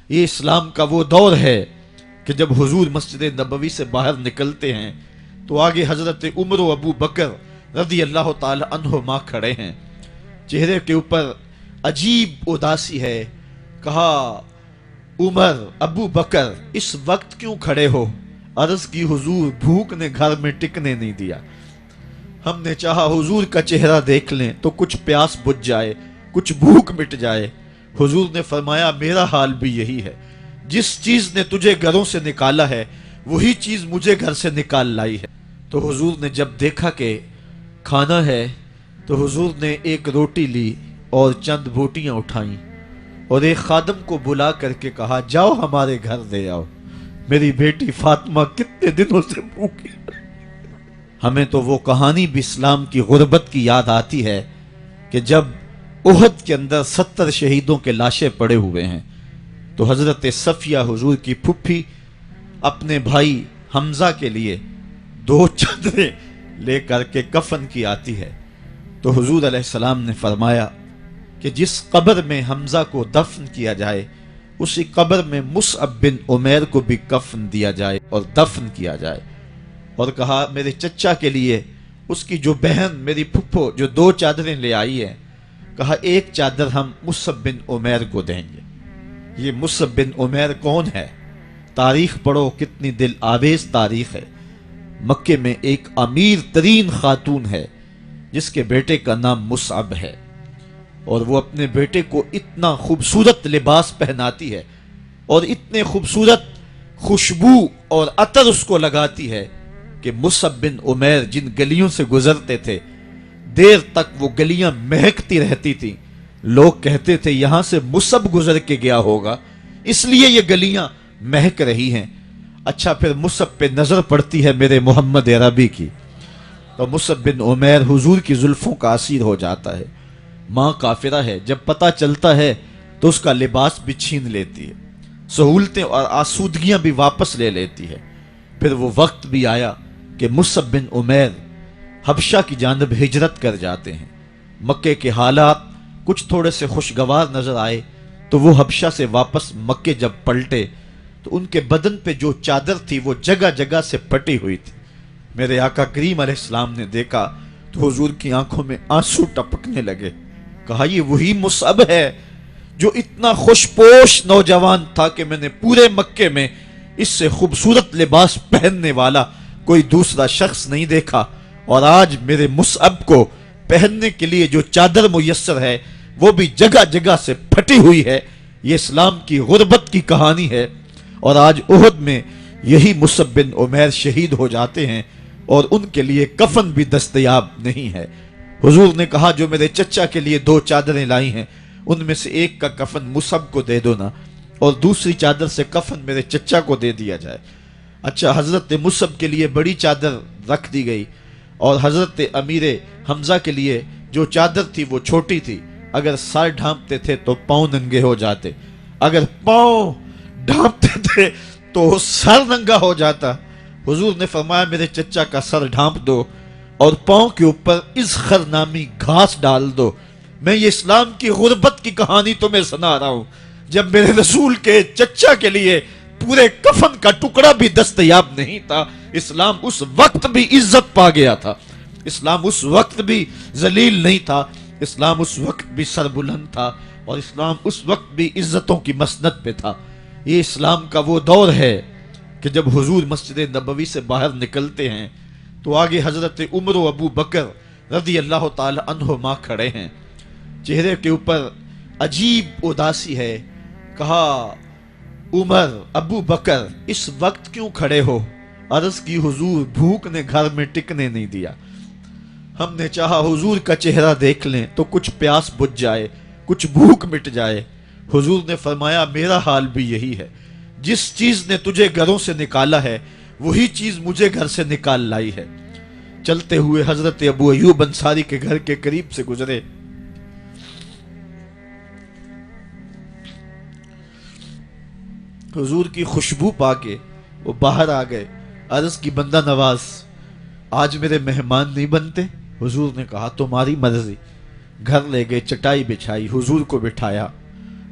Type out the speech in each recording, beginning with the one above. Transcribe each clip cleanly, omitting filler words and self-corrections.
یہ اسلام کا وہ دور ہے کہ جب حضور مسجد نبوی سے باہر نکلتے ہیں تو آگے حضرت عمر و ابو بکر رضی اللہ تعالی عنہما کھڑے ہیں. چہرے کے اوپر عجیب اداسی ہے. کہا عمر ابو بکر اس وقت کیوں کھڑے ہو؟ عرض کی حضور بھوک نے گھر میں ٹکنے نہیں دیا. ہم نے چاہا حضور کا چہرہ دیکھ لیں تو کچھ پیاس بجھ جائے، کچھ بھوک مٹ جائے. حضور نے فرمایا میرا حال بھی یہی ہے. جس چیز نے تجھے گھروں سے نکالا ہے وہی چیز مجھے گھر سے نکال لائی ہے. تو حضور نے جب دیکھا کہ کھانا ہے تو حضور نے ایک روٹی لی اور چند بوٹیاں اٹھائیں اور ایک خادم کو بلا کر کے کہا جاؤ ہمارے گھر دے آؤ، میری بیٹی فاطمہ کتنے دنوں سے بھوکی. ہمیں تو وہ کہانی بھی اسلام کی غربت کی یاد آتی ہے کہ جب احد کے اندر 70 شہیدوں کے لاشیں پڑے ہوئے ہیں تو حضرت صفیہ حضور کی پھپھی اپنے بھائی حمزہ کے لیے 2 چادریں لے کر کے کفن کی آتی ہے. تو حضور علیہ السلام نے فرمایا کہ جس قبر میں حمزہ کو دفن کیا جائے اسی قبر میں مصعب بن عمیر کو بھی کفن دیا جائے اور دفن کیا جائے. اور کہا میرے چچا کے لیے اس کی جو بہن میری پھپھو جو 2 چادریں لے آئی ہے، کہا ایک چادر ہم مصعب بن عمیر کو دیں گے. یہ مصعب بن عمیر کون ہے؟ تاریخ پڑھو، کتنی دل آویز تاریخ ہے. مکے میں ایک امیر ترین خاتون ہے جس کے بیٹے کا نام مصعب ہے، اور وہ اپنے بیٹے کو اتنا خوبصورت لباس پہناتی ہے اور اتنے خوبصورت خوشبو اور عطر اس کو لگاتی ہے کہ مصعب بن عمیر جن گلیوں سے گزرتے تھے دیر تک وہ گلیاں مہکتی رہتی تھیں. لوگ کہتے تھے یہاں سے مصعب گزر کے گیا ہوگا اس لیے یہ گلیاں مہک رہی ہیں. اچھا پھر مصعب پہ نظر پڑتی ہے میرے محمد عربی کی تو مصعب بن عمیر حضور کی زلفوں کا اسیر ہو جاتا ہے. ماں کافرہ ہے، جب پتہ چلتا ہے تو اس کا لباس بھی چھین لیتی ہے، سہولتیں اور آسودگیاں بھی واپس لے لیتی ہے. پھر وہ وقت بھی آیا کہ مصعب بن عمیر حبشہ کی جانب ہجرت کر جاتے ہیں. مکے کے حالات کچھ تھوڑے سے خوشگوار نظر آئے تو وہ حبشہ سے واپس مکے جب پلٹے تو ان کے بدن پہ جو چادر تھی وہ جگہ جگہ سے پٹی ہوئی تھی. میرے آقا کریم علیہ السلام نے دیکھا تو حضور کی آنکھوں میں آنسو ٹپکنے لگے. کہا یہ وہی مصعب ہے جو اتنا خوش پوش نوجوان تھا کہ میں نے پورے مکے میں اس سے خوبصورت لباس پہننے والا کوئی دوسرا شخص نہیں دیکھا، اور آج میرے مصعب کو پہننے کے لیے جو چادر میسر ہے وہ بھی جگہ جگہ سے پھٹی ہوئی ہے. یہ اسلام کی غربت کی کہانی ہے. اور آج احد میں یہی مصعب بن عمیر شہید ہو جاتے ہیں اور ان کے لیے کفن بھی دستیاب نہیں ہے. حضور نے کہا جو میرے چچا کے لیے 2 چادریں لائی ہیں ان میں سے ایک کا کفن مصعب کو دے دو نا، اور دوسری چادر سے کفن میرے چچا کو دے دیا جائے. اچھا حضرت مصعب کے لیے بڑی چادر رکھ دی گئی اور حضرت امیر حمزہ کے لیے جو چادر تھی وہ چھوٹی تھی. اگر سر ڈھانپتے تھے تو پاؤں ننگے ہو جاتے، اگر پاؤں ڈھانپتے تھے تو سر ننگا ہو جاتا. حضور نے فرمایا میرے چچا کا سر ڈھانپ دو اور پاؤں کے اوپر اذخر نامی گھاس ڈال دو. میں یہ اسلام کی غربت کی کہانی تمہیں سنا رہا ہوں. جب میرے رسول کے چچا کے لیے پورے کفن کا ٹکڑا بھی دستیاب نہیں تھا، اسلام اس وقت بھی عزت پا گیا تھا. اسلام اس وقت بھی ذلیل نہیں تھا. اسلام اس وقت بھی سربلند تھا، اور اسلام اس وقت بھی عزتوں کی مسند پہ تھا. یہ اسلام کا وہ دور ہے کہ جب حضور مسجد نبوی سے باہر نکلتے ہیں تو آگے حضرت عمر و ابو بکر رضی اللہ تعالی عنہما کھڑے ہیں. چہرے کے اوپر عجیب اداسی ہے. کہا عمر ابو بکر اس وقت کیوں کھڑے ہو؟ عرض کی حضور بھوک نے گھر میں ٹکنے نہیں دیا. ہم نے چاہا حضور کا چہرہ دیکھ لیں تو کچھ پیاس بجھ جائے، کچھ بھوک مٹ جائے. حضور نے فرمایا میرا حال بھی یہی ہے. جس چیز نے تجھے گھروں سے نکالا ہے وہی چیز مجھے گھر سے نکال لائی ہے. چلتے ہوئے حضرت ابو ایوب انصاری کے گھر کے قریب سے گزرے. حضور کی خوشبو پا کے وہ باہر آ گئے. عرض کی بندہ نواز آج میرے مہمان نہیں بنتے؟ حضور نے کہا تمہاری مرضی. گھر لے گئے، چٹائی بچھائی، حضور کو بٹھایا.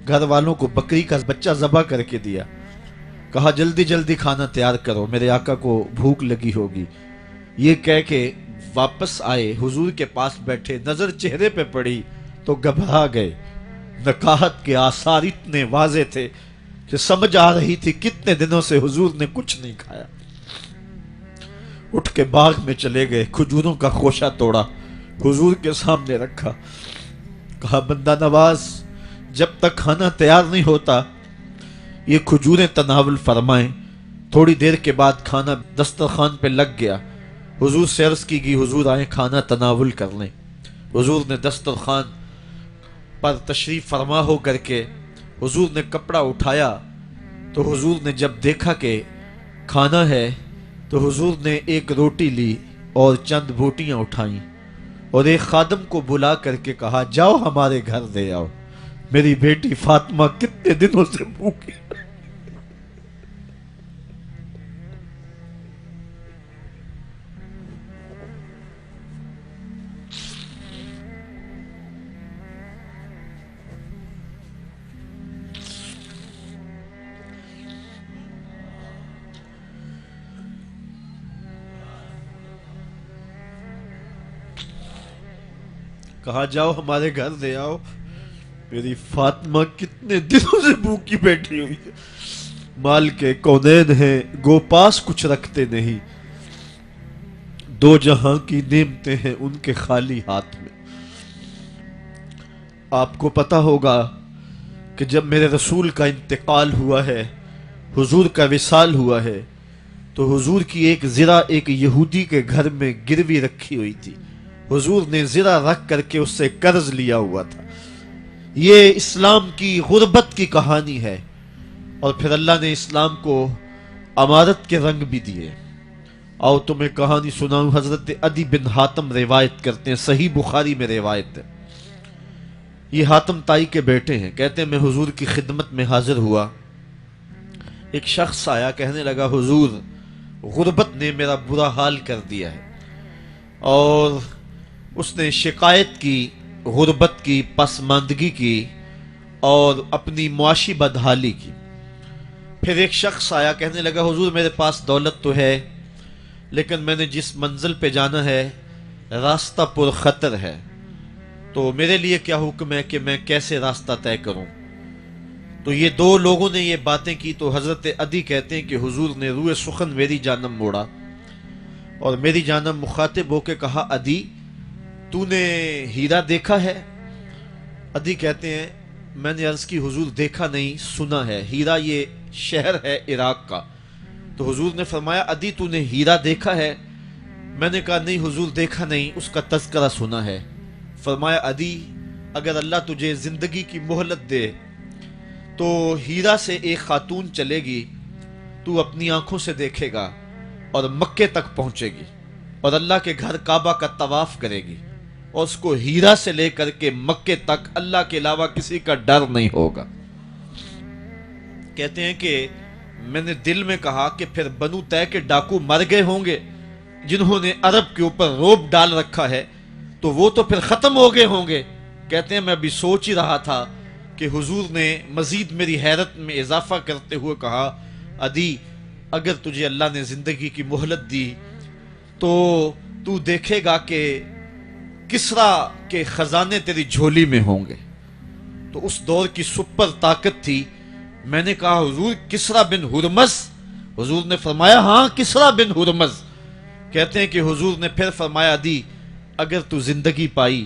گھر والوں کو بکری کا بچہ ذبح کر کے دیا، کہا جلدی جلدی کھانا تیار کرو، میرے آقا کو بھوک لگی ہوگی۔ یہ کہہ کے واپس آئے، حضور کے پاس بیٹھے، نظر چہرے پہ پڑی تو گھبرا گئے۔ نکاحت کے آثار اتنے واضح تھے کہ سمجھ آ رہی تھی کتنے دنوں سے حضور نے کچھ نہیں کھایا۔ اٹھ کے باغ میں چلے گئے، کھجوروں کا خوشہ توڑا، حضور کے سامنے رکھا، کہا بندہ نواز جب تک کھانا تیار نہیں ہوتا یہ کھجوریں تناول فرمائیں۔ تھوڑی دیر کے بعد کھانا دسترخوان پہ لگ گیا، حضور سے عرض کی گئی حضور آئیں کھانا تناول کر لیں۔ حضور نے دسترخوان پر تشریف فرما ہو کر کے حضور نے کپڑا اٹھایا تو حضور نے جب دیکھا کہ کھانا ہے تو حضور نے ایک روٹی لی اور چند بوٹیاں اٹھائیں اور ایک خادم کو بلا کر کے کہا جاؤ ہمارے گھر دے آؤ، میری بیٹی فاطمہ کتنے دنوں سے بھوکی۔ کہا جاؤ ہمارے گھر دے آؤ، میری فاطمہ کتنے دنوں سے بھوکی بیٹھی ہوئی ہے۔ مال کے کونین ہیں گو پاس کچھ رکھتے نہیں، دو جہاں کی نعمتیں ہیں ان کے خالی ہاتھ میں۔ آپ کو پتا ہوگا کہ جب میرے رسول کا انتقال ہوا ہے، حضور کا وصال ہوا ہے، تو حضور کی ایک زرہ ایک یہودی کے گھر میں گروی رکھی ہوئی تھی، حضور نے زرہ رکھ کر کے اس سے قرض لیا ہوا تھا۔ یہ اسلام کی غربت کی کہانی ہے، اور پھر اللہ نے اسلام کو امارت کے رنگ بھی دیے۔ آؤ تمہیں کہانی سناؤں، حضرت عدی بن حاتم روایت کرتے ہیں، صحیح بخاری میں روایت ہے۔ یہ حاتم تائی کے بیٹے ہیں، کہتے ہیں میں حضور کی خدمت میں حاضر ہوا، ایک شخص آیا کہنے لگا حضور غربت نے میرا برا حال کر دیا ہے، اور اس نے شکایت کی غربت کی، پسماندگی کی اور اپنی معاشی بدحالی کی۔ پھر ایک شخص آیا کہنے لگا حضور میرے پاس دولت تو ہے لیکن میں نے جس منزل پہ جانا ہے راستہ پر خطر ہے، تو میرے لیے کیا حکم ہے کہ میں کیسے راستہ طے کروں؟ تو یہ دو لوگوں نے یہ باتیں کی تو حضرت عدی کہتے ہیں کہ حضور نے روئے سخن میری جانب موڑا اور میری جانب مخاطب ہو کے کہا عدی تو نے ہیرا دیکھا ہے؟ عدی کہتے ہیں میں نے عرض کی حضور دیکھا نہیں، سنا ہے، ہیرا یہ شہر ہے عراق کا۔ تو حضور نے فرمایا عدی تو نے ہیرا دیکھا ہے؟ میں نے کہا نہیں حضور دیکھا نہیں، اس کا تذکرہ سنا ہے۔ فرمایا عدی اگر اللہ تجھے زندگی کی مہلت دے تو ہیرا سے ایک خاتون چلے گی، تو اپنی آنکھوں سے دیکھے گا اور مکے تک پہنچے گی اور اللہ کے گھر کعبہ کا طواف کرے گی، اور اس کو ہیرا سے لے کر کے مکے تک اللہ کے علاوہ کسی کا ڈر نہیں ہوگا۔ کہتے ہیں کہ میں نے دل میں کہا کہ پھر بنو طے کے ڈاکو مر گئے ہوں گے جنہوں نے عرب کے اوپر روب ڈال رکھا ہے، تو وہ تو پھر ختم ہو گئے ہوں گے۔ کہتے ہیں میں ابھی سوچ ہی رہا تھا کہ حضور نے مزید میری حیرت میں اضافہ کرتے ہوئے کہا عدی اگر تجھے اللہ نے زندگی کی مہلت دی تو تو دیکھے گا کہ کسرا کے خزانے تیری جھولی میں ہوں گے۔ تو اس دور کی سپر طاقت تھی۔ میں نے کہا حضور کسرا بن ہرمز؟ حضور نے فرمایا ہاں کسرا بن ہرمز۔ کہتے ہیں کہ حضور نے پھر فرمایا عدی اگر تو زندگی پائی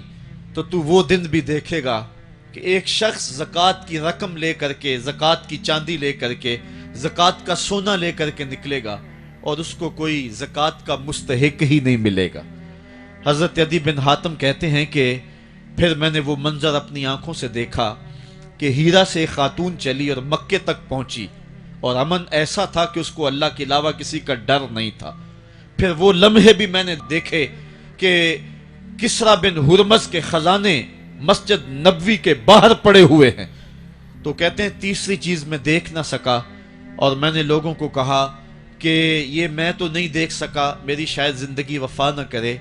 تو تو وہ دن بھی دیکھے گا کہ ایک شخص زکوٰۃ کی رقم لے کر کے، زکوٰۃ کی چاندی لے کر کے، زکوٰۃ کا سونا لے کر کے نکلے گا اور اس کو کوئی زکوٰۃ کا مستحق ہی نہیں ملے گا۔ حضرت عدی بن حاتم کہتے ہیں کہ پھر میں نے وہ منظر اپنی آنکھوں سے دیکھا کہ ہیرا سے خاتون چلی اور مکے تک پہنچی اور امن ایسا تھا کہ اس کو اللہ کے علاوہ کسی کا ڈر نہیں تھا۔ پھر وہ لمحے بھی میں نے دیکھے کہ کسرا بن ہرمز کے خزانے مسجد نبوی کے باہر پڑے ہوئے ہیں۔ تو کہتے ہیں تیسری چیز میں دیکھ نہ سکا اور میں نے لوگوں کو کہا کہ یہ میں تو نہیں دیکھ سکا، میری شاید زندگی وفا نہ کرے،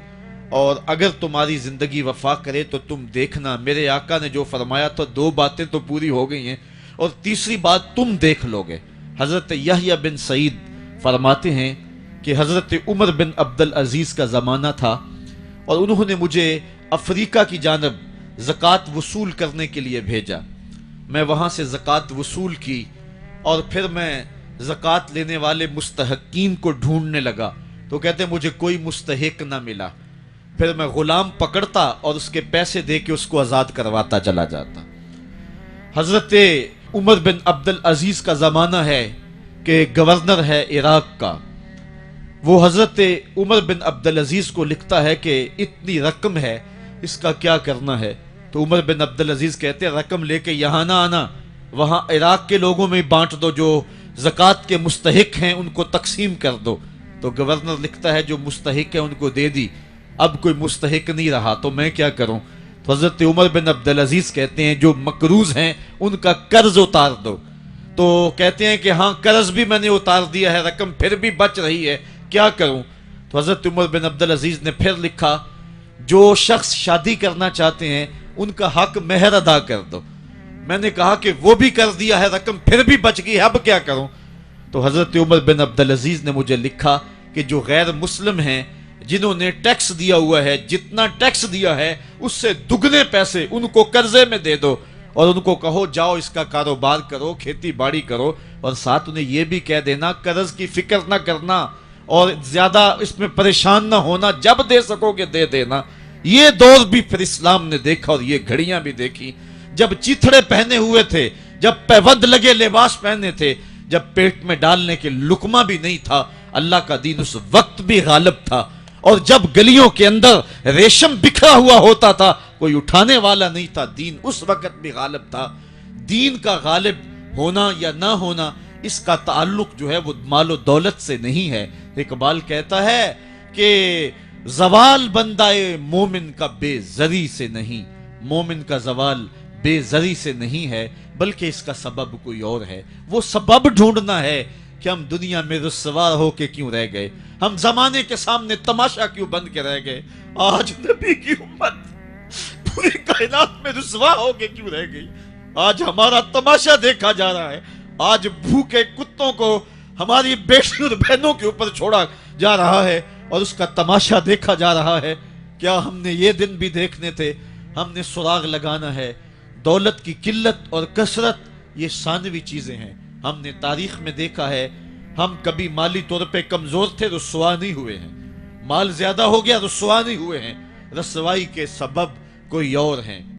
اور اگر تمہاری زندگی وفا کرے تو تم دیکھنا، میرے آقا نے جو فرمایا تھا دو باتیں تو پوری ہو گئی ہیں، اور تیسری بات تم دیکھ لوگے۔ حضرت یحییٰ بن سعید فرماتے ہیں کہ حضرت عمر بن عبدالعزیز کا زمانہ تھا اور انہوں نے مجھے افریقہ کی جانب زکوٰۃ وصول کرنے کے لیے بھیجا۔ میں وہاں سے زکوٰۃ وصول کی اور پھر میں زکوٰۃ لینے والے مستحقین کو ڈھونڈنے لگا، تو کہتے ہیں مجھے کوئی مستحق نہ ملا۔ پھر میں غلام پکڑتا اور اس کے پیسے دے کے اس کو آزاد کرواتا چلا جاتا۔ حضرت عمر بن عبدالعزیز کا زمانہ ہے کہ گورنر ہے عراق کا، وہ حضرت عمر بن عبدالعزیز کو لکھتا ہے کہ اتنی رقم ہے، اس کا کیا کرنا ہے؟ تو عمر بن عبدالعزیز کہتے ہیں رقم لے کے یہاں نہ آنا، وہاں عراق کے لوگوں میں بانٹ دو، جو زکوٰۃ کے مستحق ہیں ان کو تقسیم کر دو۔ تو گورنر لکھتا ہے جو مستحق ہیں ان کو دے دی، اب کوئی مستحق نہیں رہا تو میں کیا کروں؟ تو حضرت عمر بن عبدالعزیز کہتے ہیں جو مقروض ہیں ان کا قرض اتار دو۔ تو کہتے ہیں کہ ہاں قرض بھی میں نے اتار دیا ہے، رقم پھر بھی بچ رہی ہے، کیا کروں؟ تو حضرت عمر بن عبدالعزیز نے پھر لکھا جو شخص شادی کرنا چاہتے ہیں ان کا حق مہر ادا کر دو۔ میں نے کہا کہ وہ بھی کر دیا ہے، رقم پھر بھی بچ گئی ہے، اب کیا کروں؟ تو حضرت عمر بن عبدالعزیز نے مجھے لکھا کہ جو غیر مسلم ہیں جنہوں نے ٹیکس دیا ہوا ہے، جتنا ٹیکس دیا ہے اس سے دگنے پیسے ان کو قرضے میں دے دو اور ان کو کہو جاؤ اس کا کاروبار کرو، کھیتی باڑی کرو، اور ساتھ انہیں یہ بھی کہہ دینا قرض کی فکر نہ کرنا اور زیادہ اس میں پریشان نہ ہونا، جب دے سکو گے دے دینا۔ یہ دور بھی پھر اسلام نے دیکھا اور یہ گھڑیاں بھی دیکھی جب چیتھڑے پہنے ہوئے تھے، جب پیوند لگے لباس پہنے تھے، جب پیٹ میں ڈالنے کے لقمہ بھی نہیں تھا، اللہ کا دین اس وقت بھی غالب تھا، اور جب گلیوں کے اندر ریشم بکھرا ہوا ہوتا تھا کوئی اٹھانے والا نہیں تھا، دین اس وقت بھی غالب تھا۔ دین کا غالب ہونا یا نہ ہونا اس کا تعلق جو ہے وہ مال و دولت سے نہیں ہے۔ اقبال کہتا ہے کہ زوال بندہ مومن کا بے زری سے نہیں، مومن کا زوال بے زری سے نہیں ہے بلکہ اس کا سبب کوئی اور ہے۔ وہ سبب ڈھونڈنا ہے کہ ہم دنیا میں رسوا ہو کے کیوں رہ گئے، ہم زمانے کے سامنے تماشا کیوں بن کے رہ گئے، آج نبی کی امت پوری کائنات میں رسوا ہو کے کیوں رہ گئی، آج ہمارا تماشا دیکھا جا رہا ہے، آج بھوکے کتوں کو ہماری بیٹیوں اور بہنوں کے اوپر چھوڑا جا رہا ہے اور اس کا تماشا دیکھا جا رہا ہے۔ کیا ہم نے یہ دن بھی دیکھنے تھے؟ ہم نے سراغ لگانا ہے۔ دولت کی قلت اور کثرت یہ ثانوی چیزیں ہیں، ہم نے تاریخ میں دیکھا ہے ہم کبھی مالی طور پہ کمزور تھے، رسوا نہیں ہوئے ہیں، مال زیادہ ہو گیا رسوا نہیں ہوئے ہیں، رسوائی کے سبب کوئی اور ہیں۔